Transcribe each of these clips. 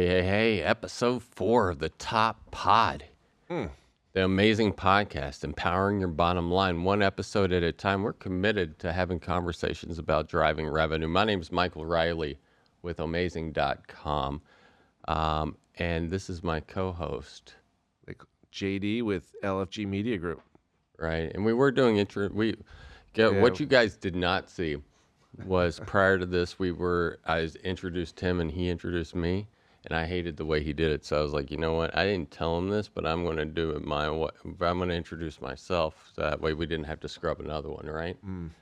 Hey, episode 4 of the Top Pod. The OHmazing Podcast, empowering your bottom line, one episode at a time. We're committed to having conversations about driving revenue. My name is Michael Riley with OHmazing.com, and this is my co-host. JD with LFG Media Group. Right, and we were doing what you guys did not see was prior to this, I introduced him and he introduced me, and I hated the way he did it. So I was like, you know what? I didn't tell him this, but I'm going to do it my way. I'm going to introduce myself, so that way we didn't have to scrub another one, right?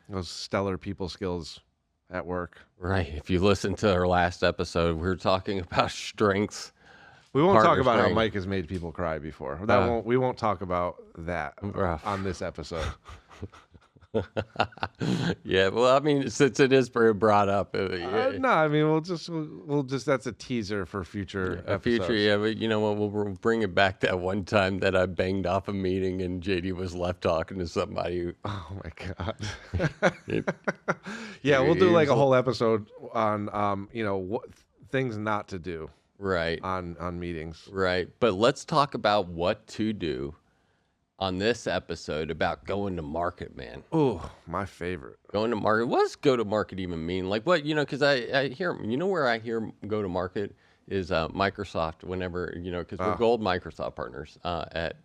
Those stellar people skills at work. Right. If you listen to our last episode, we were talking about strengths. We won't talk about how Mike has made people cry before. We won't talk about that on this episode. Yeah, well, I mean, since it is brought up, no, I mean, we'll just that's a teaser for future episodes. But you know what? We'll bring it back that one time that I banged off a meeting and JD was left talking to somebody. Oh my god. We'll do like a whole episode on what things not to do. Right. On meetings. Right. But let's talk about what to do on this episode about going to market, man. Oh, my favorite. Going to market. What does go to market even mean? Like what, because I hear, where I hear go to market is Microsoft whenever, because we're gold Microsoft partners at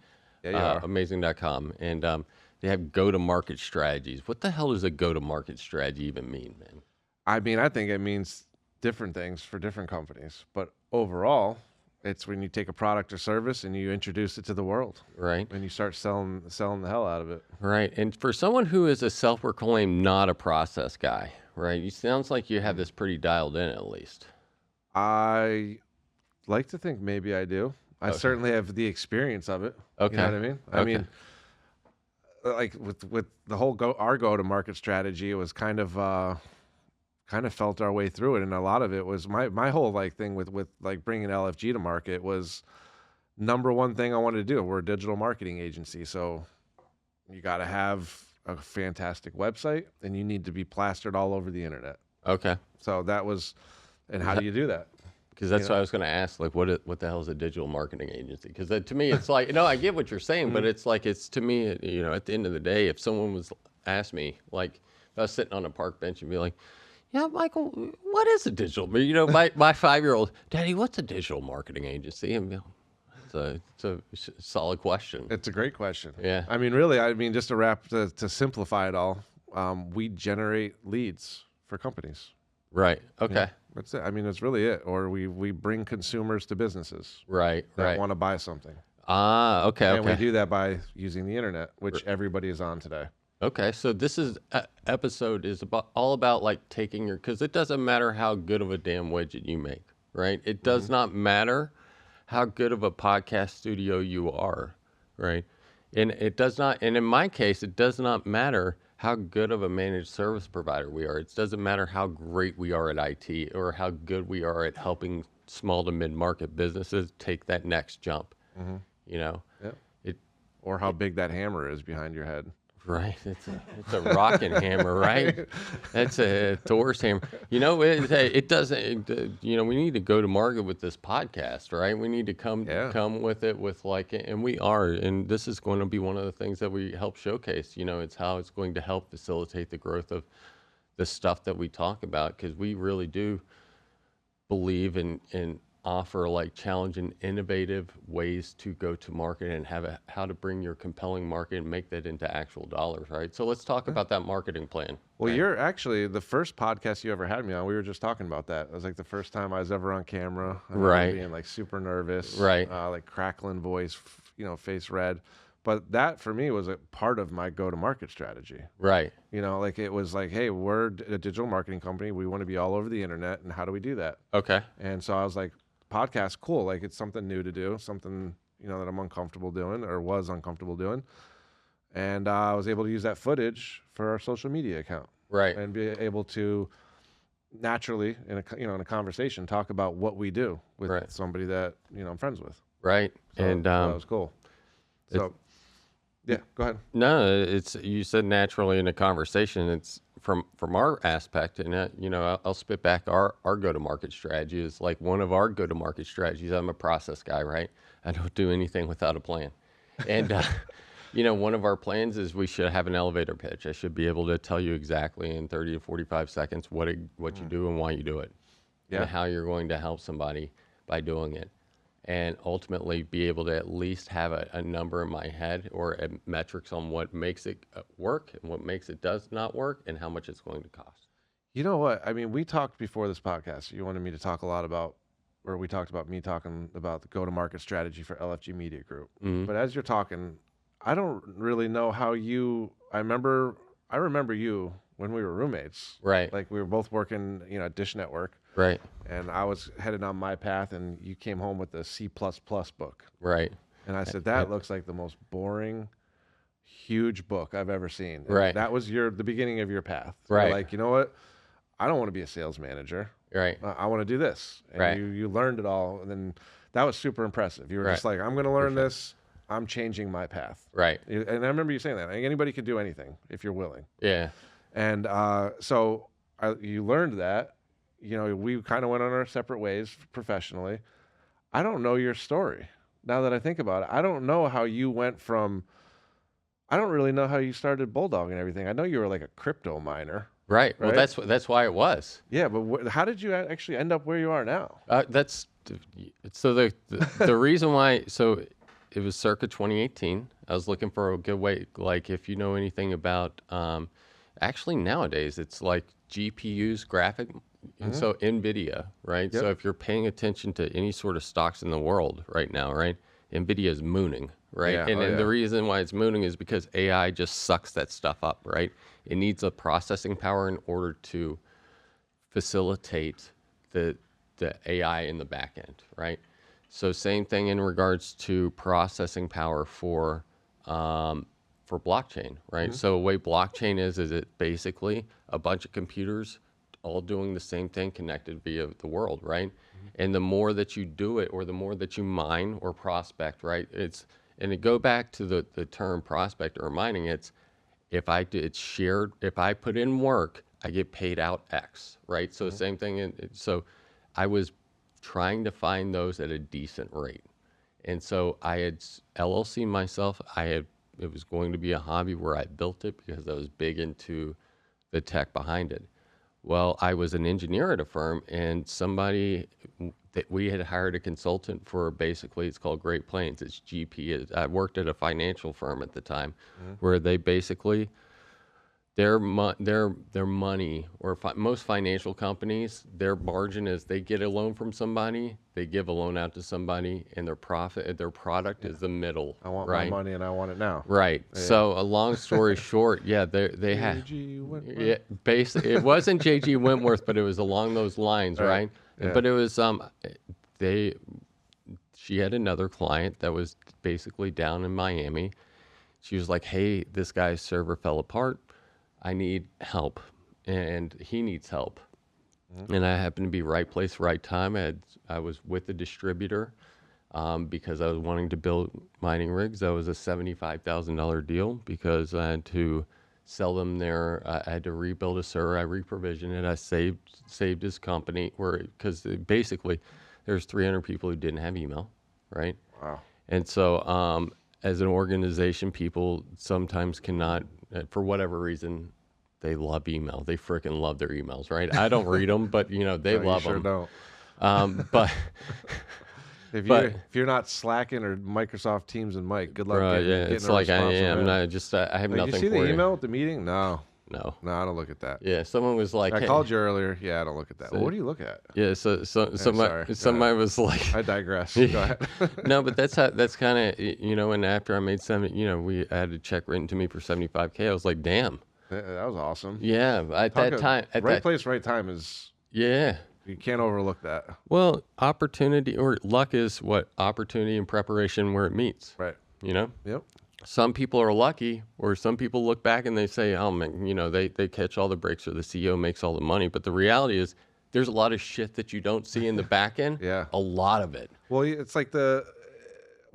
OHmazing.com. And they have go to market strategies. What the hell does a go to market strategy even mean, man? I mean, I think it means different things for different companies. But overall, it's when you take a product or service and you introduce it to the world. Right. And you start selling the hell out of it. Right. And for someone who is a self-proclaimed not a process guy, right, it sounds like you have this pretty dialed in at least. I like to think maybe I do. I certainly have the experience of it. Okay. You know what I mean? I mean, like with the whole go-to-market strategy, it was kind of felt our way through it, and a lot of it was my whole thing with bringing LFG to market was number one thing I wanted to do. We're a digital marketing agency, so you got to have a fantastic website, and you need to be plastered all over the internet. Okay. So that was, and how do you do that? Because that's what I was going to ask. Like, what the hell is a digital marketing agency? Because to me, it's like, I get what you're saying, but it's like to me, at the end of the day, if someone was asked me, like, if I was sitting on a park bench and be like, yeah, Michael, what is a digital? My 5-year-old, Daddy, what's a digital marketing agency? And it's a solid question. It's a great question. Yeah. I mean, really, just to simplify it all, we generate leads for companies. Right. Okay. Yeah, that's it. I mean, that's really it. Or we bring consumers to businesses. That want to buy something. Okay. And we do that by using the internet, which everybody is on today. Okay, so this episode is all about like taking because it doesn't matter how good of a damn widget you make, right? It does not matter how good of a podcast studio you are, right? And it does not, and in my case, it does not matter how good of a managed service provider we are. It doesn't matter how great we are at IT or how good we are at helping small to mid-market businesses take that next jump, Yeah. Or how big that hammer is behind your head. Right, it's a rocking hammer, right? That's a Thor's hammer. It doesn't. We need to go to market with this podcast, right? We need to come with it with and we are, and this is going to be one of the things that we help showcase. It's how it's going to help facilitate the growth of the stuff that we talk about, because we really do believe in offer challenge and innovative ways to go to market and how to bring your compelling market and make that into actual dollars, right? So let's talk about that marketing plan. Well, you're actually the first podcast you ever had me on. We were just talking about that. It was the first time I was ever on camera. Right. Being super nervous. Right. Crackling voice, face red. But that for me was a part of my go-to-market strategy. Right. It was hey, we're a digital marketing company. We want to be all over the internet, and how do we do that? Okay. And so I was like, podcast, cool. It's something new to do, something, that I'm uncomfortable doing or was uncomfortable doing. And I was able to use that footage for our social media account. Right. And be able to naturally, in a conversation, talk about what we do with somebody that, I'm friends with. Right. So and that was cool. So Yeah, go ahead. No, it's you said naturally in a conversation. It's from our aspect, and I'll spit back our go-to-market strategy is like one of our go-to-market strategies. I'm a process guy, right? I don't do anything without a plan, and one of our plans is we should have an elevator pitch. I should be able to tell you exactly in 30 to 45 seconds what you do and why you do it, and how you're going to help somebody by doing it. And ultimately be able to at least have a number in my head or metrics on what makes it work and what makes it does not work and how much it's going to cost. You know what? I mean, we talked before this podcast. You wanted me to talk a lot about, or we talked about me talking about the go-to-market strategy for LFG Media Group. Mm-hmm. But as you're talking, I don't really know how I remember you when we were roommates. Right. Like we were both working, at Dish Network. Right. And I was headed on my path, and you came home with the C++ book. Right. And I said, that looks like the most boring, huge book I've ever seen. And right. that was the beginning of your path. Right. You're like, you know what? I don't want to be a sales manager. Right. I want to do this. And right. you learned it all. And then that was super impressive. You were just like, I'm going to learn this. I'm changing my path. Right. And I remember you saying that. Anybody could do anything if you're willing. Yeah. And so you learned that. We kind of went on our separate ways professionally. I don't know your story. Now that I think about it, I don't know how you went from, I don't really know how you started Bulldog and everything. I know you were like a crypto miner. Right. Well, that's why it was. Yeah, but how did you actually end up where you are now? So the reason why, so it was circa 2018. I was looking for a good way, like if you know anything about, actually nowadays it's like GPUs, graphic. And so NVIDIA, right? Yep. So if you're paying attention to any sort of stocks in the world right now, right? NVIDIA is mooning, right? Yeah. And the reason why it's mooning is because AI just sucks that stuff up, right? It needs a processing power in order to facilitate the AI in the back end, right? So same thing in regards to processing power for blockchain, right? So the way blockchain is it basically a bunch of computers all doing the same thing connected via the world, right? And the more that you do it or the more that you mine or prospect, right? And it go back to the term prospect or mining, it's shared, if I put in work, I get paid out X, right? So same thing. So I was trying to find those at a decent rate. And so I had LLC myself. It was going to be a hobby where I built it because I was big into the tech behind it. Well, I was an engineer at a firm, and somebody that we had hired a consultant for, basically it's called Great Plains. It's GP. I worked at a financial firm at the time where they basically, their money, or most financial companies, their margin is they get a loan from somebody, they give a loan out to somebody, and their product is the middle. I want my money and I want it now. Right. Yeah. So a long story short, they had. Yeah, basically, it wasn't J.G. Wentworth, but it was along those lines, right? Yeah. But it was she had another client that was basically down in Miami. She was like, "Hey, this guy's server fell apart. I need help, and he needs help." And I happened to be right place, right time. I was with the distributor because I was wanting to build mining rigs. That was a $75,000 deal because I had to sell them I had to rebuild a server. I reprovisioned it. I saved his company because basically there's 300 people who didn't have email, right? Wow. And so as an organization, people sometimes cannot, for whatever reason, they love email. They freaking love their emails, right? I don't read them, but they love them. Sure don't. But if you're not Slacking or Microsoft Teams and Mike, good luck. It's like I am. I have nothing. Did you see the email at the meeting? No, I don't look at that. Yeah, someone was like, I called you earlier. Yeah, I don't look at that. So, what do you look at? Yeah, somebody was like, I digress. Go ahead. No, but that's kind of And after I made I had a check written to me for $75K. I was like, damn. That was awesome. Yeah, at that time. Right place, right time is... Yeah. You can't overlook that. Well, opportunity or luck is what opportunity and preparation where it meets. Right. Yep. Some people are lucky, or some people look back and they say, oh, man, they catch all the breaks or the CEO makes all the money. But the reality is there's a lot of shit that you don't see in the back end. Yeah. A lot of it. Well, it's like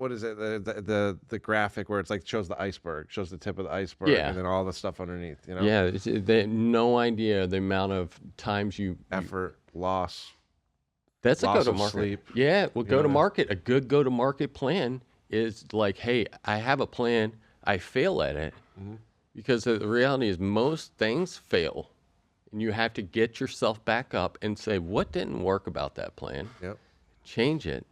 what is it? The graphic where it's like shows the iceberg, shows the tip of the iceberg, Yeah. and then all the stuff underneath. You know. Yeah, they have no idea the amount of times Effort, loss. That's a loss of go-to-market. sleep. Yeah, well, You know, go-to-market. A good go-to-market plan is like, hey, I have a plan. I fail at it because the reality is most things fail, and you have to get yourself back up and say, what didn't work about that plan? Yep. Change it,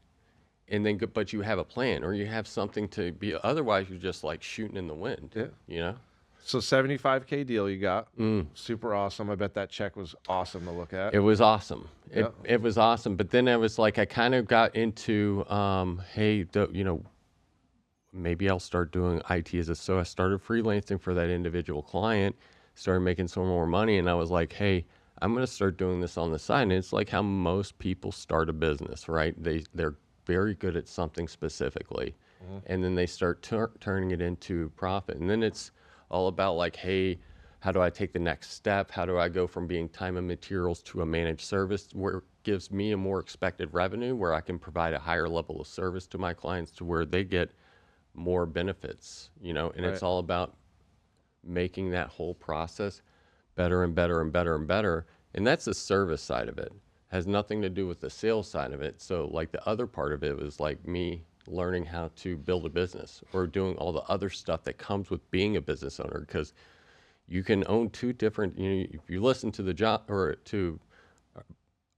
and then but you have a plan or you have something to be. Otherwise, you're just like shooting in the wind. Yeah. You know. So $75K deal you got. Super awesome. I bet that check was awesome to look at. It was awesome. Yeah. It was awesome. But then I was like, I kind of got into, hey, maybe I'll start doing IT so I started freelancing for that individual client, started making some more money. And I was like, hey, I'm going to start doing this on the side. And it's like how most people start a business, right? They're very good at something specifically. And then they start turning it into profit. And then it's all about like, hey, how do I take the next step? How do I go from being time and materials to a managed service where it gives me a more expected revenue, where I can provide a higher level of service to my clients to where they get more benefits, and it's all about making that whole process better and better and better and better. And that's the service side of it. Has nothing to do with the sales side of it. So like the other part of it was like me learning how to build a business or doing all the other stuff that comes with being a business owner, because you can own two different, if you listen to the job or to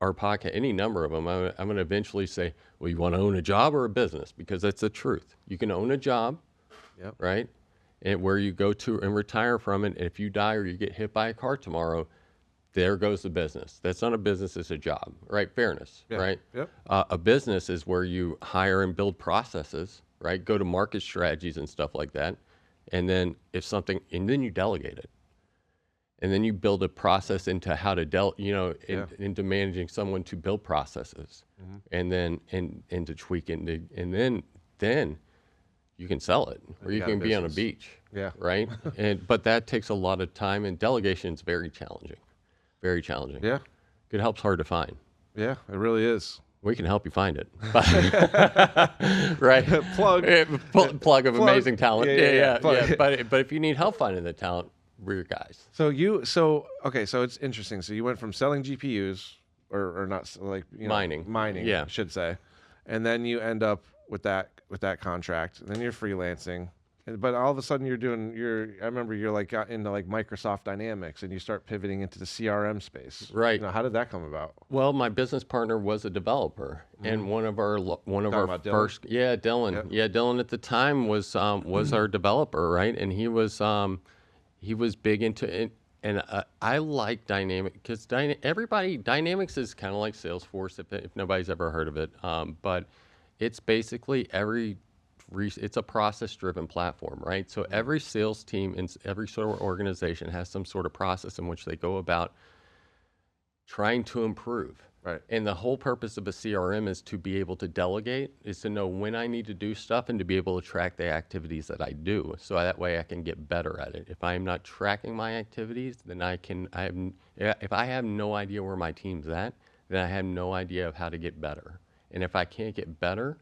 our podcast, any number of them, I'm going to eventually say, well, you want to own a job or a business? Because that's the truth. You can own a job, right? And where you go to and retire from it. And if you die or you get hit by a car tomorrow, there goes the business. That's not a business, it's a job, right? Fairness, right? Yep. A business is where you hire and build processes, right? Go to market strategies and stuff like that. And then and then you delegate it. And then you build a process into how to into managing someone to build processes, and then and to tweak it, and then you can sell it, or you can be on a beach, right? But that takes a lot of time, and delegation is very challenging. Very challenging. Yeah. Good help's hard to find. Yeah, it really is. We can help you find it. Right? Plug of amazing talent. Yeah. But if you need help finding the talent, we're your guys. So it's interesting. So you went from selling GPUs or not, like, mining, I should say. And then you end up with that contract. And then you're freelancing. But all of a sudden I remember you're like got into like Microsoft Dynamics, and you start pivoting into the CRM space. Right. How did that come about? Well, my business partner was a developer, and one of our first, Dylan. Yeah, Dylan at the time was our developer, right? And he was big into it. And I like Dynamics because Dynamics is kind of like Salesforce if nobody's ever heard of it. But it's basically it's a process-driven platform, right? So every sales team in every sort of organization has some sort of process in which they go about trying to improve. Right. And the whole purpose of a CRM is to be able to delegate, is to know when I need to do stuff and to be able to track the activities that I do. So that way I can get better at it. If I'm not tracking my activities, then if I have no idea where my team's at, then I have no idea of how to get better. And if I can't get better,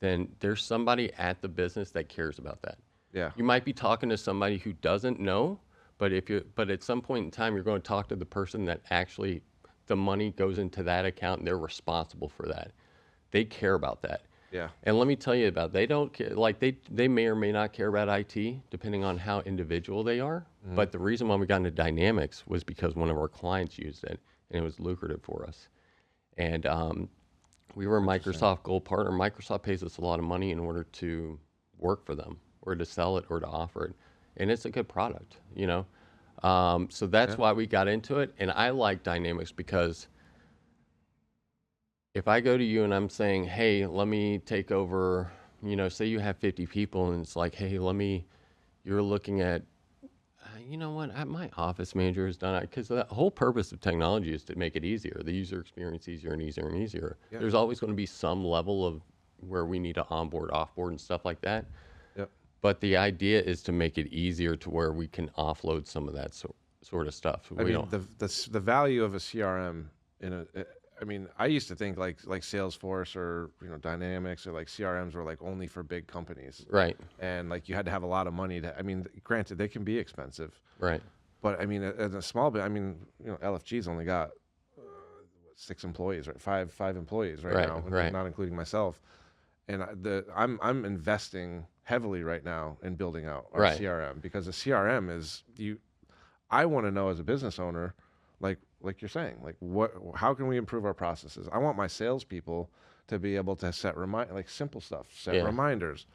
then there's somebody at the business that cares about that. Yeah. You might be talking to somebody who doesn't know, but at some point in time, you're going to talk to the person that actually the money goes into that account and they're responsible for that. They care about that. Yeah. And let me tell you about, they don't care, like they may or may not care about IT depending on how individual they are. But the reason why we got into Dynamics was because one of our clients used it and it was lucrative for us. And we were a Microsoft Gold partner. Microsoft pays us a lot of money in order to work for them or to sell it or to offer it. And it's a good product, So that's why we got into it. And I like Dynamics because if I go to you and I'm saying, hey, let me take over, say you have 50 people and it's like, hey, you're looking at, you know what, my office manager has done it, because the whole purpose of technology is to make it easier, the user experience easier and easier and easier. Yeah. There's always going to be some level of where we need to onboard, offboard, and stuff like that. Yep. But the idea is to make it easier to where we can offload some of that sort of stuff. The value of a CRM I mean, I used to think like Salesforce or Dynamics or like CRMs were like only for big companies, Right. and like you had to have a lot of money to. I mean, granted, they can be expensive, Right. but I mean, as a small bit, I mean, LFG's only got 6 employees, right? Five employees right now, Right. not including myself. And I'm investing heavily right now in building out our Right. CRM, because the CRM is I want to know as a business owner, like you're saying, like how can we improve our processes? I want my salespeople to be able to set simple stuff, set reminders,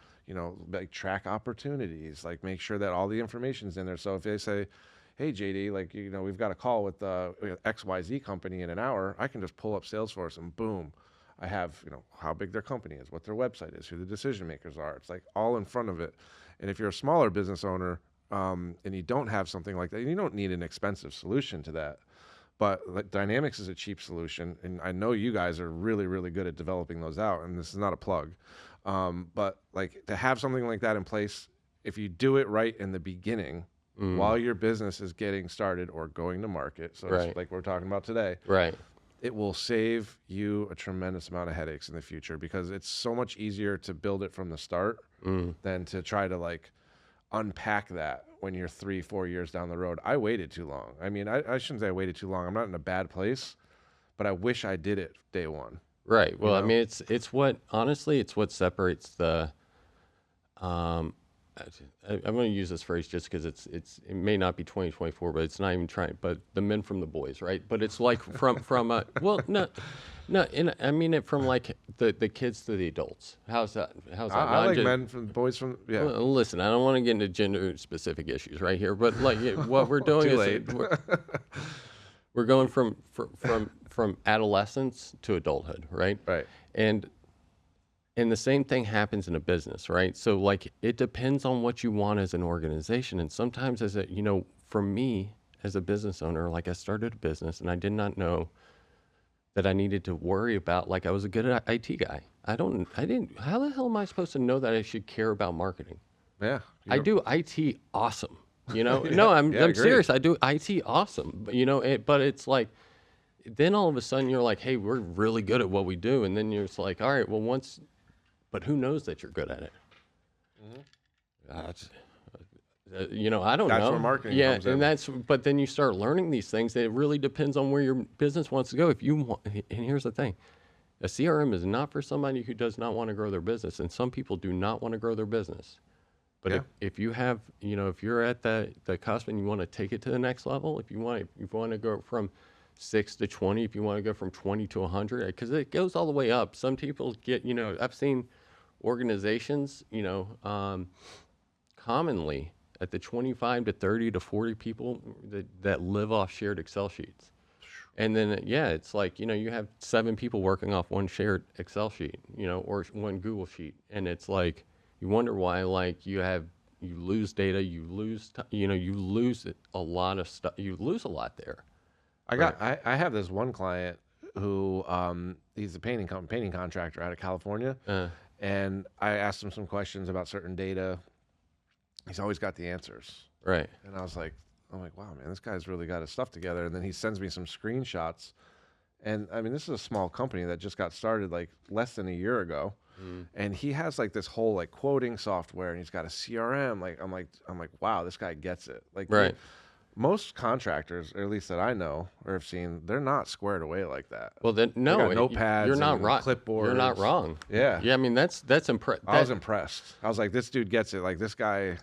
like track opportunities, like make sure that all the information's in there. So if they say, hey JD, like we've got a call with XYZ company in an hour, I can just pull up Salesforce and boom, I have how big their company is, what their website is, who the decision makers are. It's like all in front of it. And if you're a smaller business owner, and you don't have something like that, you don't need an expensive solution to that. But like Dynamics is a cheap solution, and I know you guys are really, really good at developing those out. And this is not a plug, but like to have something like that in place, if you do it right in the beginning, while your business is getting started or going to market, so it's like we're talking about today, it will save you a tremendous amount of headaches in the future, because it's so much easier to build it from the start than to try to like unpack that when you're 3-4 years down the road. I waited too long. I mean, I shouldn't say I waited too long. I'm not in a bad place, but I wish I did it day one. Right. Well, I mean, it's what, honestly, it's what separates the, I'm going to use this phrase just because it may not be 2024, but it's not even trying, but the men from the boys, right? But it's like from well, no, I mean it from like the kids to the adults. How's that? I like men from boys from, yeah. Well, listen, I don't want to get into gender specific issues right here, but like what we're doing is we're going from adolescence to adulthood, right? Right. And the same thing happens in a business, right? So like it depends on what you want as an organization. And sometimes for me as a business owner, like I started a business and I did not know that I needed to worry about, like I was a good IT guy. I didn't, how the hell am I supposed to know that I should care about marketing? Yeah. I do IT awesome, No, I'm serious. I do IT awesome, but it's like, then all of a sudden you're like, hey, we're really good at what we do. And then you're just like, all right, well but who knows that you're good at it? I don't know. That's where marketing comes in. And but then you start learning these things. It really depends on where your business wants to go. If you want, and here's the thing, a CRM is not for somebody who does not want to grow their business. And some people do not want to grow their business. But if you have, if you're at the cusp and you want to take it to the next level, if you want to go from 6 to 20, if you want to go from 20 to 100, because it goes all the way up. Some people get, I've seen organizations, commonly at the 25 to 30 to 40 people that live off shared Excel sheets. And then, it's like, you have 7 people working off one shared Excel sheet, or one Google sheet. And it's like, you wonder why, like you lose data, you lose a lot of stuff. You lose a lot there. I have this one client who, he's a painting contractor out of California. And I asked him some questions about certain data. He's always got the answers. Right. And I'm like, wow, man, this guy's really got his stuff together. And then he sends me some screenshots. And I mean, this is a small company that just got started like less than a year ago. And he has like this whole like quoting software, and he's got a CRM. Like, I'm like, wow, this guy gets it. Like, right. Most contractors, or at least that I know or have seen, they're not squared away like that. Well, then no, notepads, you're not wrong. Clipboards. You're not wrong. Yeah. I mean, that's impressive. I was impressed. I was like, this dude gets it. Like, this guy,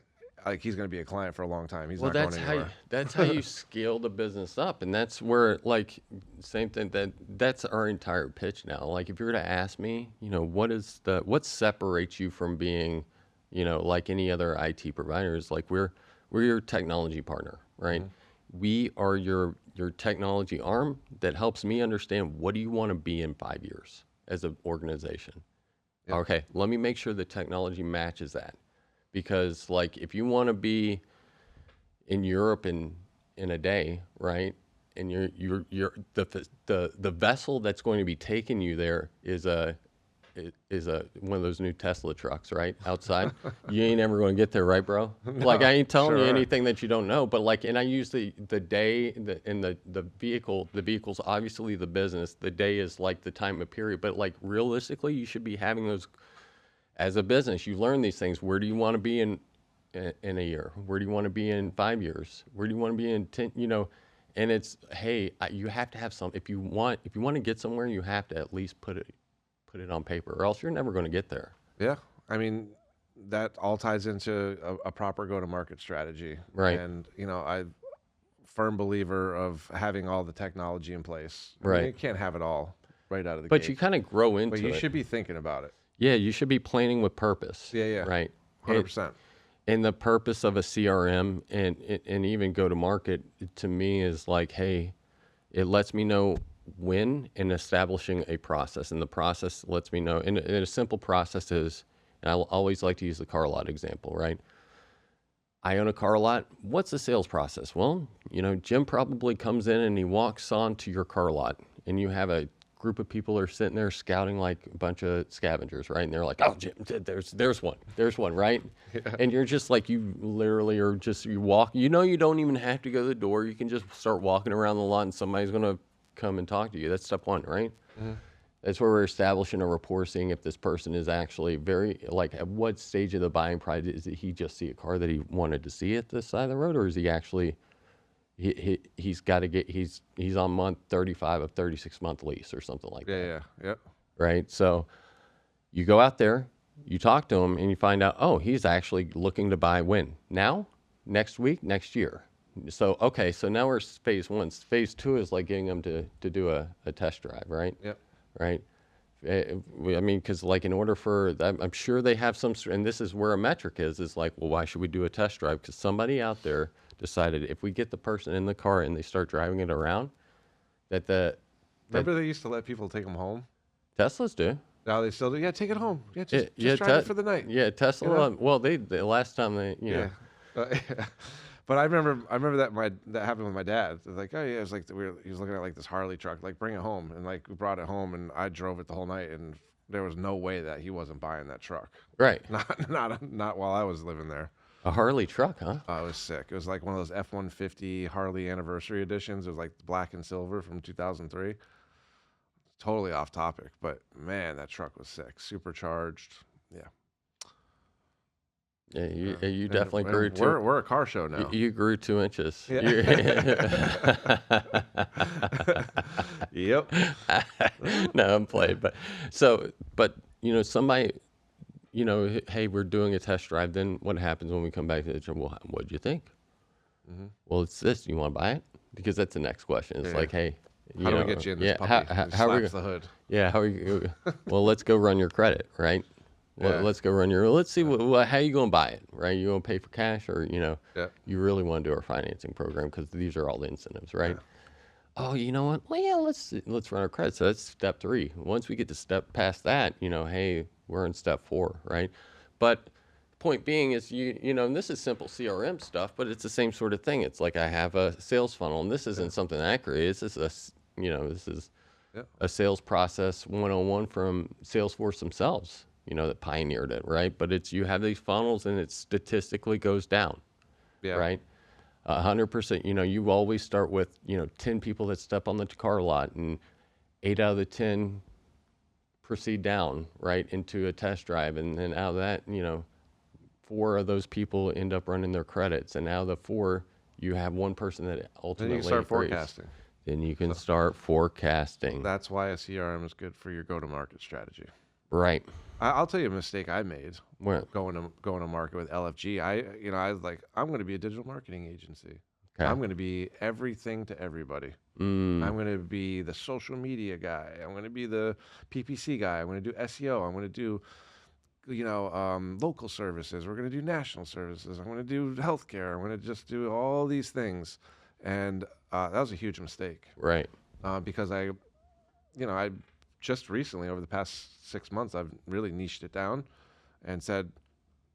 like, he's going to be a client for a long time. He's not going anywhere. That's how you scale the business up, and that's where, like, same thing. That's our entire pitch now. Like, if you were to ask me, what separates you from being, like any other IT providers? Like, we're your technology partner, right? Mm-hmm. We are your technology arm that helps me understand what do you want to be in 5 years as an organization. Yep. Okay, let me make sure the technology matches that. Because like if you want to be in Europe in a day, right? And you're the vessel that's going to be taking you there is a is one of those new Tesla trucks, right? Outside. You ain't ever going to get there, right, bro? No, like, I ain't telling you anything that you don't know, but like, and I use the day and the vehicle's obviously the business. The day is like the time of period, but like realistically, you should be having those as a business. You learn these things. Where do you want to be in a year? Where do you want to be in 5 years? Where do you want to be in 10, and it's, hey, you have to have some, if you want to get somewhere, you have to at least put it on paper, or else you're never going to get there. Yeah. I mean, that all ties into a proper go-to-market strategy. Right. And, I'm firm believer of having all the technology in place. Right. I mean, you can't have it all right out of the gate. But you kind of grow into it. But you should be thinking about it. Yeah, you should be planning with purpose. Yeah. Right. 100%. And the purpose of a CRM and even go-to-market, to me, is like, hey, it lets me know when in establishing a process. And the process lets me know, and a simple process is, and I always like to use the car lot example, right? I own a car lot. What's the sales process? Well, Jim probably comes in and he walks onto your car lot, and you have a group of people are sitting there scouting like a bunch of scavengers, right? And they're like, oh, Jim, there's one, right? Yeah. And you're just like, you literally are just, you walk, you don't even have to go to the door. You can just start walking around the lot and somebody's going to come and talk to you. That's step one, right? Mm-hmm. That's where we're establishing a rapport, seeing if this person is actually like, at what stage of the buying process, did he just see a car that he wanted to see at this side of the road, or is he actually, he's got to get, he's on month 35 of 36-month lease or something like that. Yeah. Right. So you go out there, you talk to him, and you find out, oh, he's actually looking to buy when? Now? Next week? Next year? So, okay. So now we're phase one. Phase two is like getting them to do a test drive, right? Yep. Right. I mean, because like in order for, I'm sure they have some, and this is where a metric is like, well, why should we do a test drive? Because somebody out there decided if we get the person in the car and they start driving it around, remember they used to let people take them home? Teslas do. Now they still do. Yeah, take it home. Yeah, just drive it for the night. Yeah, Tesla. Well, the last time they, But I remember that happened with my dad. It was like, oh yeah, it was like he was looking at like this Harley truck, like bring it home, and like we brought it home, and I drove it the whole night, and there was no way that he wasn't buying that truck. Right. Not while I was living there. A Harley truck, huh? It was sick. It was like one of those F-150 Harley anniversary editions. It was like black and silver from 2003. Totally off topic, but man, that truck was sick. Supercharged. Yeah. Yeah, you definitely grew too. We're a car show now. You grew 2 inches. Yeah. Yep. No, I'm playing, but somebody, hey, we're doing a test drive. Then what happens when we come back to the gym? Well, what'd you think? Mm-hmm. Well, it's this. You want to buy it? Because that's the next question. It's like, hey, how do we get you in this puppy? How are we the hood? Yeah. How are you? Well, let's go run your credit, right? Well, let's go run let's see how you going to buy it, right? You going to pay for cash, or, you really want to do our financing program, because these are all the incentives, right? Yeah. Oh, you know what? Well, yeah, let's run our credit. So that's step 3. Once we get to step past that, hey, we're in step 4, right? But the point being is, and this is simple CRM stuff, but it's the same sort of thing. It's like I have a sales funnel, and this isn't something that I created. This is a sales process 101 from Salesforce themselves. That pioneered it, right? But it's, you have these funnels and it statistically goes down, right? 100%, you always start with, 10 people that step on the car lot, and 8 out of the 10 proceed down, right, into a test drive. And then out of that, 4 of those people end up running their credits. And out of the 4, you have 1 person that ultimately Then you start forecasting. Then you can start forecasting. That's why a CRM is good for your go-to-market strategy. Right. I'll tell you a mistake I made when going to market with LFG. I was like, I'm going to be a digital marketing agency. Okay. I'm going to be everything to everybody. I'm going to be the social media guy. I'm going to be the PPC guy. I'm going to do SEO. I'm going to do, local services. We're going to do national services. I'm going to do healthcare. I'm going to just do all these things. And that was a huge mistake. Right. Because I just recently, over the past 6 months, I've really niched it down and said,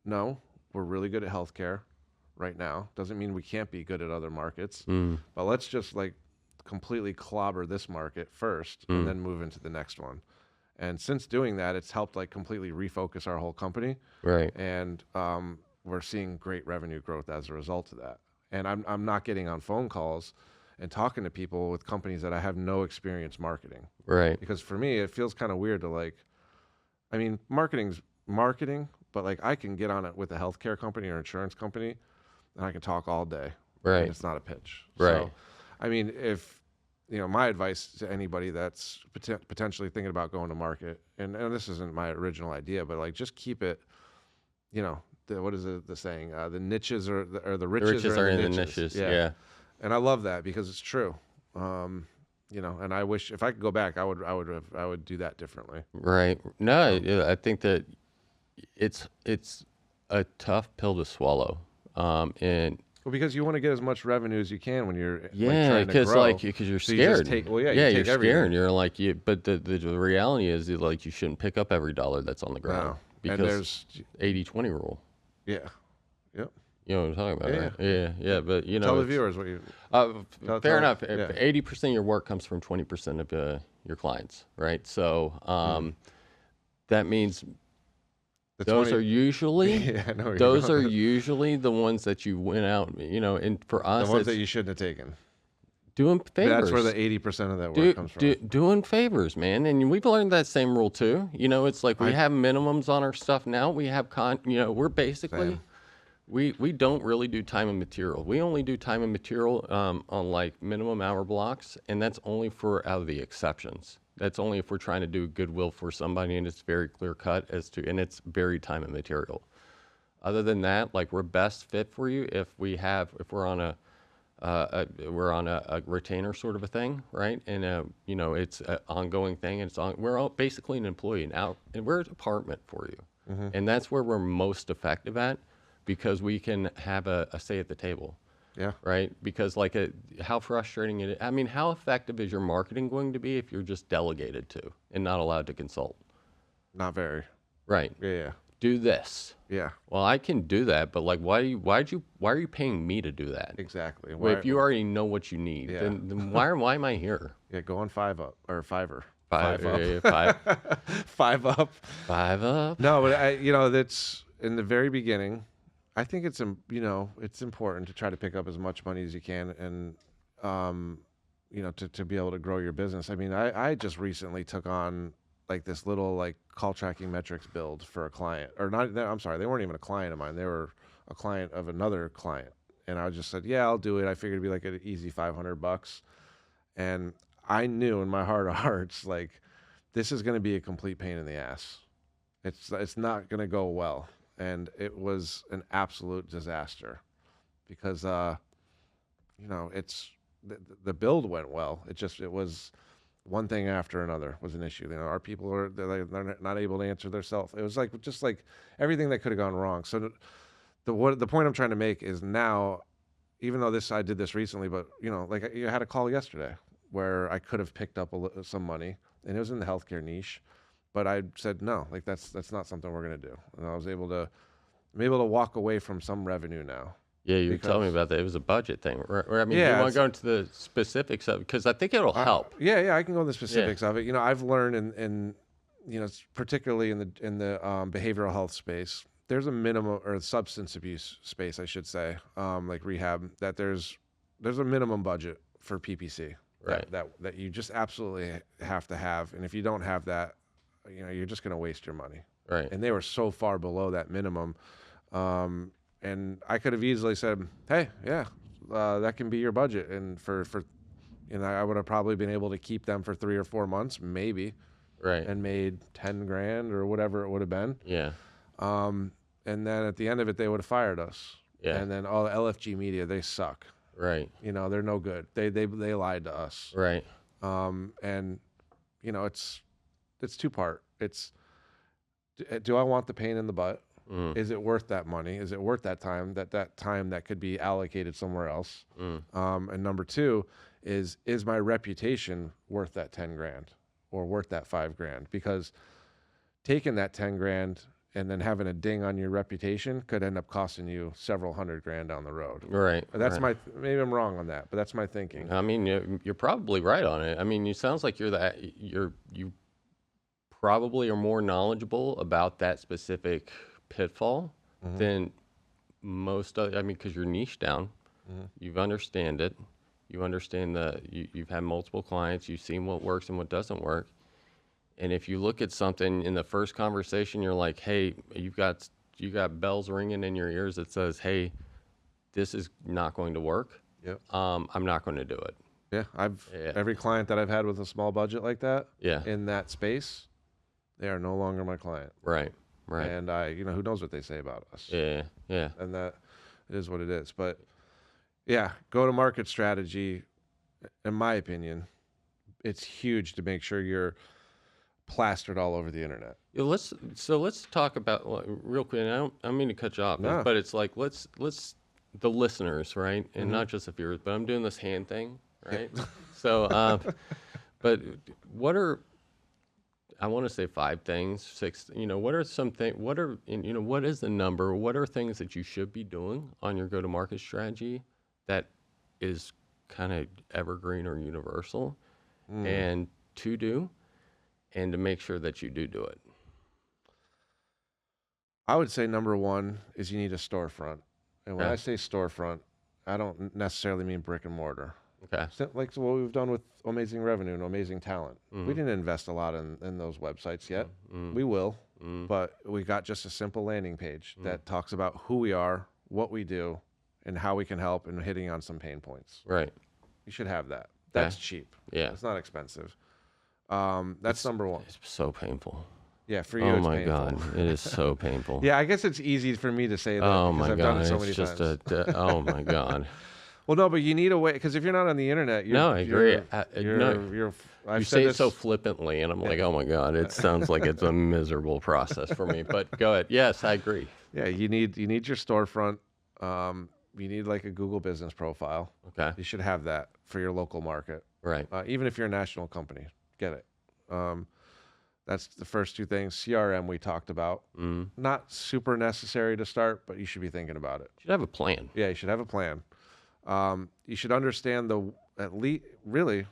no, we're really good at healthcare right now. Doesn't mean we can't be good at other markets, but let's just like completely clobber this market first and then move into the next one. And since doing that, it's helped like completely refocus our whole company. Right. And we're seeing great revenue growth as a result of that. And I'm not getting on phone calls and talking to people with companies that I have no experience marketing. Right. Because for me, it feels kind of weird to like, I mean, marketing's marketing, but like I can get on it with a healthcare company or insurance company and I can talk all day. Right. And it's not a pitch. Right. So, I mean, if, my advice to anybody that's potentially thinking about going to market, and this isn't my original idea, but like just keep it, what is the saying? The niches or the riches, are in the niches. Yeah. And I love that because it's true. And I wish if I could go back, I would do that differently. Right. No, I think that it's a tough pill to swallow. And because you want to get as much revenue as you can when you're because you're scared. You're scared. You're like but the reality is that, like, you shouldn't pick up every dollar that's on the ground because there's 80-20 rule. Yeah. Yep. You know what I'm talking about, right? Yeah. But tell the viewers what you. Fair enough. 80% of your work comes from 20% of your clients, right? So that means. Those are usually are usually the ones that you went out, and for us, the ones that you shouldn't have taken. Doing favors. That's where the 80% of that work comes from. Doing favors, man, and we've learned that same rule too. It's like we have minimums on our stuff now. We have we're basically we don't really do time and material. We only do time and material on like minimum hour blocks, and that's only for out of the exceptions. That's only if we're trying to do goodwill for somebody and it's very clear cut and it's very time and material. Other than that, like we're best fit for you if we're on a retainer sort of a thing, right? And it's an ongoing thing, and we're all basically an employee now, and we're a department for you, and that's where we're most effective at because we can have a say at the table. Yeah. Right. Because how frustrating it is. I mean, how effective is your marketing going to be if you're just delegated to and not allowed to consult? Not very. Right. Yeah. Do this. Yeah. Well, I can do that, but like, why are you paying me to do that? Exactly. If you already know what you need, then why am I here? Yeah. Go on Fiverr. Five up. No, but that's in the very beginning. I think it's important to try to pick up as much money as you can, and to be able to grow your business. I mean, I just recently took on like this little like call tracking metrics build for a client, or not. I'm sorry, they weren't even a client of mine. They were a client of another client, and I just said, yeah, I'll do it. I figured it'd be like an easy $500, and I knew in my heart of hearts like this is going to be a complete pain in the ass. It's not going to go well. And it was an absolute disaster because, it's the build went well. It was one thing after another was an issue. Our people they're not able to answer their self. It was just like everything that could have gone wrong. So the point I'm trying to make is now, even though I did this recently, but like you had a call yesterday where I could have picked up some money, and it was in the healthcare niche. But I said, no, like that's not something we're going to do. And I'm able to walk away from some revenue now. Yeah, you were telling me about that. It was a budget thing. I mean, do you want to go into the specifics of it? Because I think it'll help. Yeah, I can go into the specifics of it. I've learned in particularly in the behavioral health space, there's a minimum, or substance abuse space, I should say, like rehab, that there's a minimum budget for PPC. Right. That you just absolutely have to have. And if you don't have that, you're just going to waste your money. Right. And they were so far below that minimum. And I could have easily said, hey, that can be your budget. And I would have probably been able to keep them for 3 or 4 months, maybe. Right. And made $10,000 or whatever it would have been. Yeah. And then at the end of it, they would have fired us. Yeah. And then all the LFG media, they suck. Right. They're no good. They lied to us. Right. And it's two-part. It's, do I want the pain in the butt? Is it worth that money? Is it worth that time? That time that could be allocated somewhere else? And number two is my reputation worth that $10,000 or worth that $5,000? Because taking that $10,000 and then having a ding on your reputation could end up costing you several $100,000 down the road. Right. That's maybe I'm wrong on that, but that's my thinking. I mean, you're probably right on it. I mean, it sounds like you probably are more knowledgeable about that specific pitfall than most other, I mean, because you're niche down, you've understand it, you understand you've had multiple clients, you've seen what works and what doesn't work. And if you look at something in the first conversation, you're like, hey, you got bells ringing in your ears that says, hey, this is not going to work. Yep. I'm not going to do it. Yeah, every client that I've had with a small budget like that, Yeah. in that space, they are no longer my client. Right. And who knows what they say about us. Yeah. And that it is what it is. But yeah, go-to-market strategy, in my opinion, it's huge to make sure you're plastered all over the internet. Yeah, let's talk about real quick. And I don't mean to cut you off, No. but it's like let's the listeners, right, and not just the viewers. But I'm doing this hand thing, right? So, but what are I want to say 5 things, 6. What are some things? What is the number? What are things that you should be doing on your go-to-market strategy that is kind of evergreen or universal, and to do? And to make sure that you do it. I would say number 1 is you need a storefront. And when I say storefront, I don't necessarily mean brick and mortar. Okay. Like what we've done with Amazing Revenue and Amazing Talent. We didn't invest a lot in those websites yet. We will, but we got just a simple landing page that talks about who we are, what we do, and how we can help, and hitting on some pain points. Right. You should have that. That's cheap. Yeah. It's not expensive. That's number 1. It's so painful. Yeah, for you, oh it's my painful. God, it is so painful. Yeah, I guess it's easy for me to say that Oh because my I've God, done it so it's many just times. oh my God. Well, no, but you need a way, because if you're not on the internet, I agree. You say it so flippantly, and I'm like, oh my God, it sounds like it's a miserable process for me. But go ahead. Yes, I agree. Yeah, you need your storefront. You need like a Google business profile. Okay. You should have that for your local market. Right. Even if you're a national company, get it. That's the first 2 things. CRM we talked about. Not super necessary to start, but you should be thinking about it. You should have a plan. Yeah, you should have a plan. You should understand really,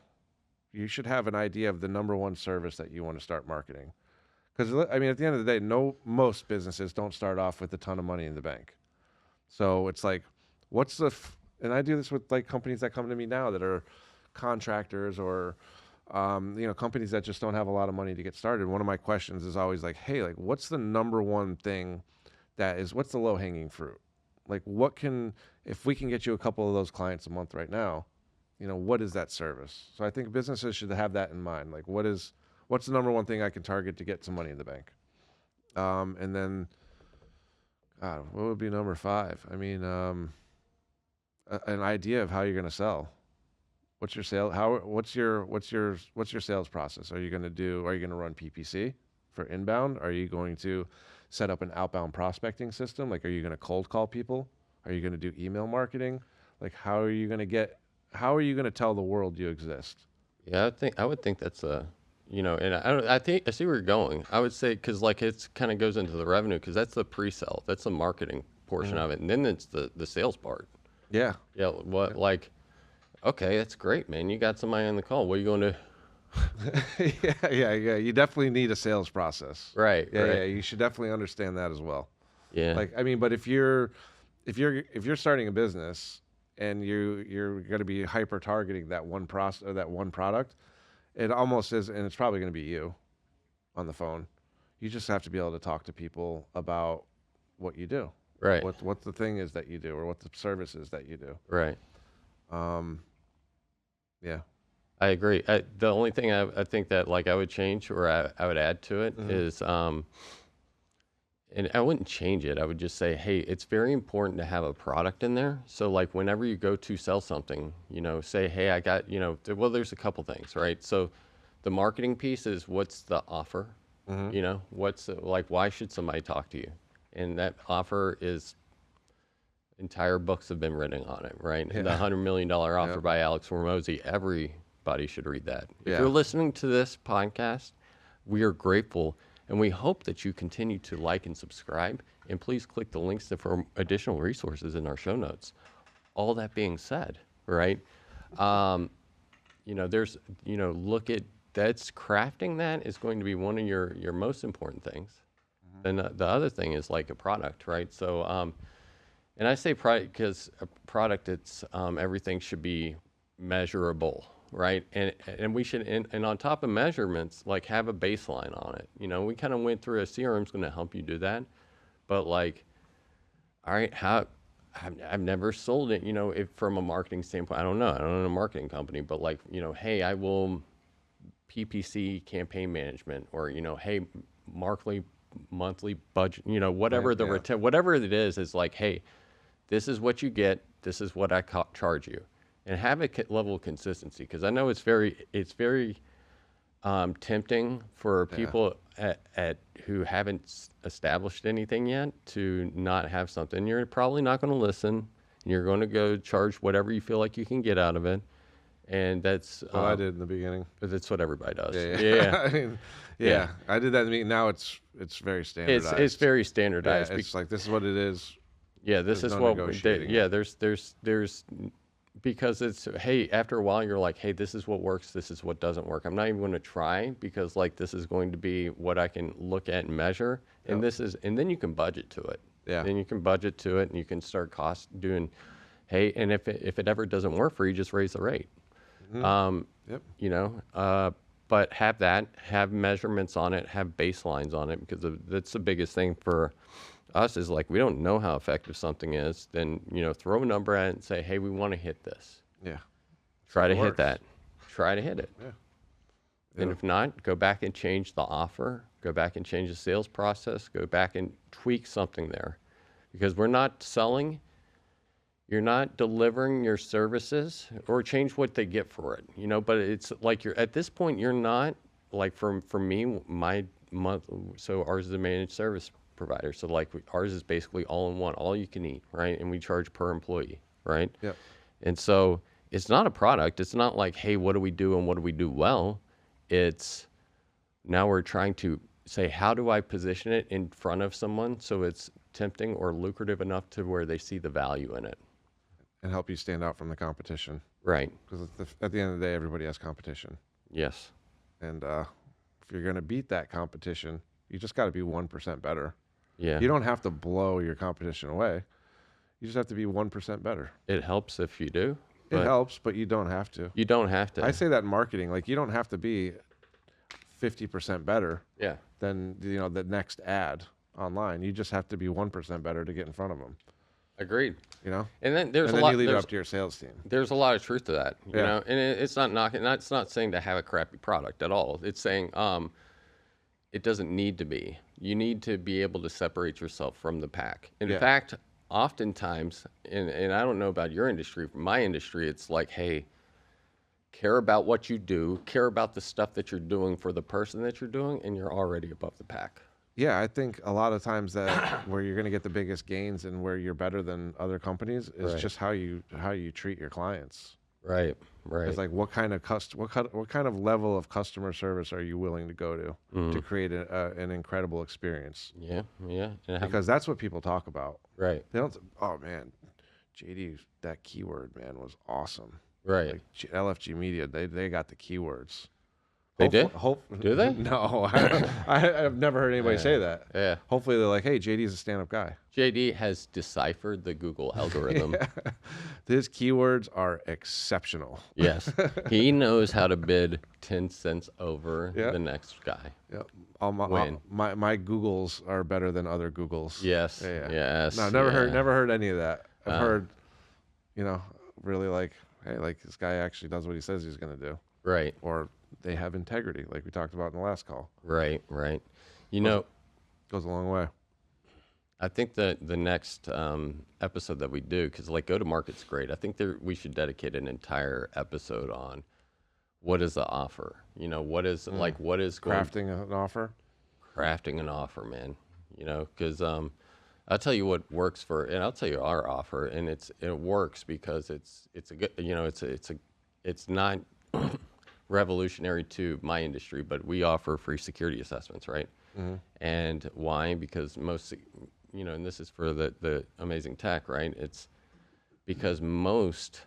you should have an idea of the number 1 service that you want to start marketing. Because, I mean, at the end of the day, most businesses don't start off with a ton of money in the bank. So it's like, and I do this with like companies that come to me now that are contractors or, companies that just don't have a lot of money to get started. One of my questions is always like, hey, like, what's the number 1 thing what's the low hanging fruit? Like, if we can get you a couple of those clients a month right now, what is that service? So I think businesses should have that in mind. Like, what's the number 1 thing I can target to get some money in the bank? And then, God, what would be number 5? I mean, an idea of how you're going to sell. What's your sales process? Are you going to run PPC for inbound? Are you going to set up an outbound prospecting system? Like, are you going to cold call people? Are you going to do email marketing? Like, how are you going to tell the world you exist? Yeah, I would think that's and I see where you're going. I would say, cause like it's kind of goes into the revenue, cause that's the pre-sale, that's the marketing portion of it. And then it's the sales part. Yeah. Yeah. Okay, that's great, man. You got somebody on the call. What are you going to? Yeah. You definitely need a sales process. Right. Yeah. Right. Yeah. You should definitely understand that as well. Yeah. Like, I mean, but if you're starting a business and you're going to be hyper targeting that one product, it almost is, and it's probably going to be you on the phone. You just have to be able to talk to people about what you do. Right. What the thing is that you do, or what the service is that you do. Right. Yeah. I agree. The only thing I think that like I would change or I would add to it is, and I wouldn't change it. I would just say, hey, it's very important to have a product in there. So like whenever you go to sell something, say, hey, I got, well, there's a couple things, right? So the marketing piece is what's the offer? What's like, why should somebody talk to you? And that offer is entire books have been written on it, right? Yeah. The $100 million offer by Alex Hormozi. Everybody should read that. If you're listening to this podcast, we are grateful, and we hope that you continue to like and subscribe. And please click the links for additional resources in our show notes. All that being said, right? There's, look at that's crafting that is going to be one of your most important things. Then the other thing is like a product, right? So, and I say product because a product, it's everything should be measurable, right? And we should, and on top of measurements, like have a baseline on it. You know, we kind of went through a CRM's going to help you do that, but like, all right, I've never sold it, you know, if from a marketing standpoint, I don't know a marketing company, but like, you know, hey, I will PPC campaign management, or, you know, hey, monthly budget, you know, whatever whatever it is like, hey, this is what you get, this is what I charge you, and have a level of consistency, because I know it's very tempting for people at who haven't established anything yet to not have something. You're probably not going to listen. You're going to go charge whatever you feel like you can get out of it, and that's what I did in the beginning. But that's what everybody does. Yeah. I mean, I did that in the beginning. Now it's very standardized. It's very standardized. It's like, this is what it is. Yeah, this is what. There's because it's, hey, after a while you're like, hey, this is what works, this is what doesn't work. I'm not even going to try, because like this is going to be what I can look at and measure, and and then you can budget to it. Yeah. Then you can budget to it, and you can start doing, hey, and if it ever doesn't work for you, just raise the rate. You know, but have measurements on it, have baselines on it, because that's the biggest thing for us is like, we don't know how effective something is. Then, you know, throw a number at it and say, hey, we want to hit this. Yeah. Try to hit that. Try to hit it. Yeah. And if not, go back and change the offer, go back and change the sales process, go back and tweak something there, because we're not selling. You're not delivering your services, or change what they get for it, you know, but it's like at this point, you're not like, for me, my month, so ours is a managed service provider. So like ours is basically all in one, all you can eat, right? And we charge per employee, right? Yep. And so it's not a product. It's not like, hey, what do we do and what do we do well? It's now we're trying to say, how do I position it in front of someone so it's tempting or lucrative enough to where they see the value in it. And help you stand out from the competition. Right. Because at the end of the day, everybody has competition. Yes. And if you're going to beat that competition, you just got to be 1% better. Yeah. You don't have to blow your competition away. You just have to be 1% better. It helps if you do. It helps, but you don't have to. You don't have to. I say that in marketing, like, you don't have to be 50% better than, you know, the next ad online. You just have to be 1% better to get in front of them. Agreed. You know, and then there's and a then lot. You leave it up to your sales team. There's a lot of truth to that. You know, and it's not knocking. It's not saying to have a crappy product at all. It's saying it doesn't need to be. You need to be able to separate yourself from the pack. In fact, oftentimes, and I don't know about your industry, for my industry, it's like, hey, care about what you do, care about the stuff that you're doing for the person that you're doing, and you're already above the pack. Yeah, I think a lot of times that where you're going to get the biggest gains and where you're better than other companies is just how you treat your clients. Right, right. It's like, what kind of level of customer service are you willing to go to create an incredible experience? Yeah, yeah. Because that's what people talk about. Right. They don't. Oh man, JD, that keyword, man, was awesome. Right. Like LFG Media, they got the keywords. They did? Do they? No, I've never heard anybody say that. Yeah. Hopefully they're like, hey, JD's a stand-up guy. JD has deciphered the Google algorithm. His keywords are exceptional. Yes. He knows how to bid 10 cents over the next guy. Yep. My Googles are better than other Googles. Yes. Yes. No, never heard any of that. I've heard, you know, really like, hey, like, this guy actually does what he says he's going to do. Right. Or they have integrity, like we talked about in the last call. Right, right. You know, goes a long way. I think the next episode that we do, because like go-to-market's great. I think we should dedicate an entire episode on what is the offer. You know, what is crafting an offer? Crafting an offer, man. You know, because I'll tell you what works and I'll tell you our offer, and it works because it's a good, you know, it's not revolutionary to my industry, but we offer free security assessments, right? Mm-hmm. And why? Because most, you know, and this is for the amazing tech, right? It's because most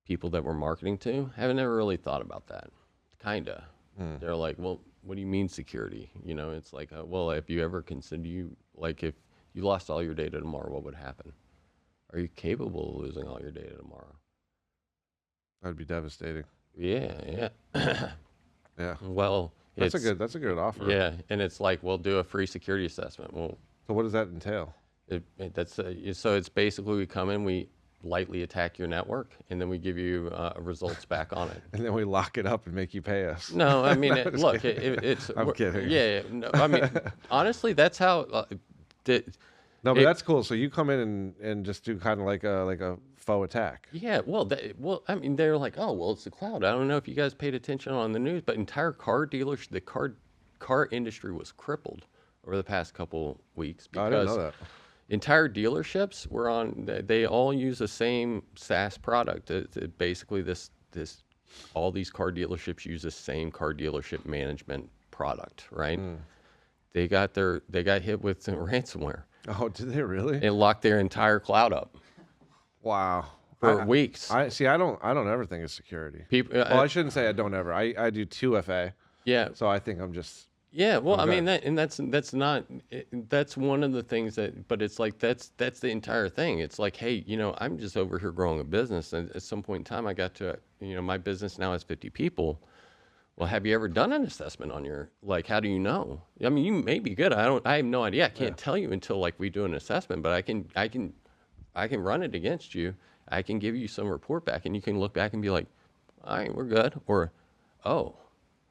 people that we're marketing to haven't ever really thought about that. kinda. They're like, well, what do you mean security? You know, it's like, well, if you ever consider if you lost all your data tomorrow, what would happen? Are you capable of losing all your data tomorrow? That'd be devastating. Yeah. Yeah. Well, that's a good offer. Yeah, and it's like, we'll do a free security assessment. Well, so what does that entail? So it's basically, we come in, we lightly attack your network, and then we give you results back on it. And then we lock it up and make you pay us. No, I mean, it's. I'm kidding. Yeah, no, I mean, honestly, that's how. No, but that's cool. So you come in and just do kind of like a faux attack. Yeah, well, I mean, they're like, oh, well, it's the cloud. I don't know if you guys paid attention on the news, but entire car dealers, the car industry was crippled over the past couple weeks because I didn't know that. Entire dealerships were on. They all use the same SaaS product. Basically, all these car dealerships use the same car dealership management product, right? They got hit with some ransomware. Oh, did they really? It locked their entire cloud up. Wow. For weeks. I don't ever think it's security. Well, I shouldn't say I don't ever. I do 2FA. Yeah. So I think I'm just. Yeah. Well, I mean, that's one of the things but it's like, that's the entire thing. It's like, hey, you know, I'm just over here growing a business. And at some point in time, I got to, you know, my business now has 50 people. Well, have you ever done an assessment on how do you know? I mean, you may be good. I have no idea. I can't tell you until like we do an assessment, but I can run it against you. I can give you some report back, and you can look back and be like, all right, we're good. Or, oh,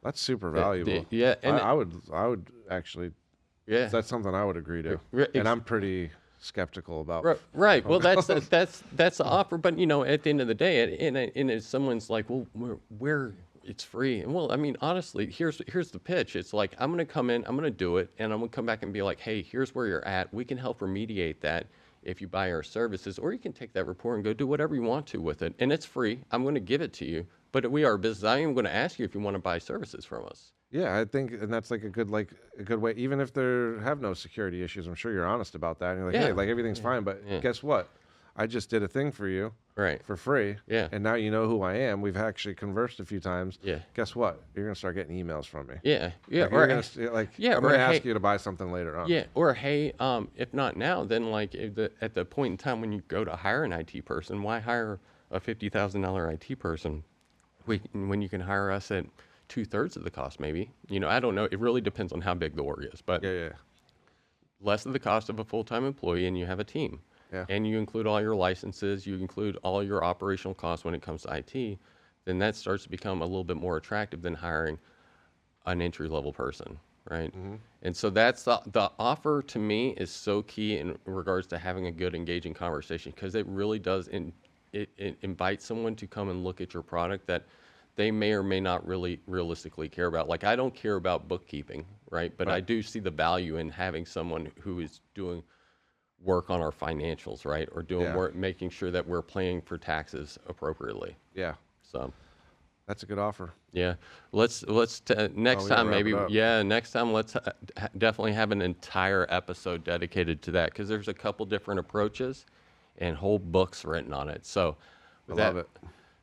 that's super valuable. Yeah. And I would actually, that's something I would agree to. And I'm pretty skeptical about. Right. Well, that's the offer. But, you know, at the end of the day, and if someone's like, well, where it's free. And well, I mean, honestly, here's the pitch. It's like, I'm going to come in, I'm going to do it, and I'm going to come back and be like, hey, here's where you're at. We can help remediate that if you buy our services, or you can take that report and go do whatever you want to with it. And it's free. I'm going to give it to you. But we are a business. I am going to ask you if you want to buy services from us. Yeah, I think, and that's like a good way. Even if there have no security issues, I'm sure you're honest about that. And you're like, hey, like everything's fine. But guess what? I just did a thing for you, for free. Yeah. And now you know who I am. We've actually conversed a few times. Yeah. Guess what? You're gonna start getting emails from me. Yeah. Yeah. I'm gonna ask you to buy something later on. Yeah. Or hey, if not now, then like at the point in time when you go to hire an IT person, why hire a $50,000 IT person when you can hire us at 2/3 of the cost? Maybe. You know, I don't know. It really depends on how big the org is, but less of the cost of a full-time employee, and you have a team. Yeah. And you include all your licenses, you include all your operational costs when it comes to IT, then that starts to become a little bit more attractive than hiring an entry-level person, right? Mm-hmm. And so that's the offer to me is so key in regards to having a good, engaging conversation, because it really does it invites someone to come and look at your product that they may or may not really realistically care about. Like, I don't care about bookkeeping, right? But I do see the value in having someone who is doing work on our financials, right? Or doing work, making sure that we're paying for taxes appropriately. Yeah. So that's a good offer. Yeah. Let's next time maybe. Yeah. Next time let's definitely have an entire episode dedicated to that, because there's a couple different approaches and whole books written on it. So I love it.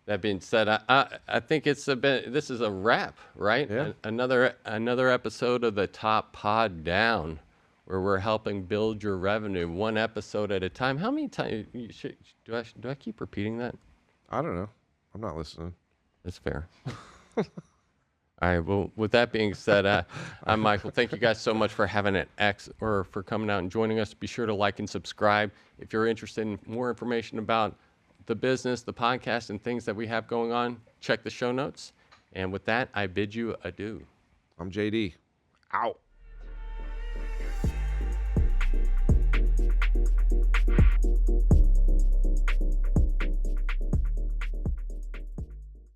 That being said, I think this is a wrap, right? Yeah. Another episode of the Top Pod Down, where we're helping build your revenue one episode at a time. How many times do I keep repeating that? I don't know. I'm not listening. That's fair. All right. Well, with that being said, I'm Michael. Thank you guys so much for having for coming out and joining us. Be sure to like and subscribe if you're interested in more information about the business, the podcast, and things that we have going on. Check the show notes. And with that, I bid you adieu. I'm JD. Out.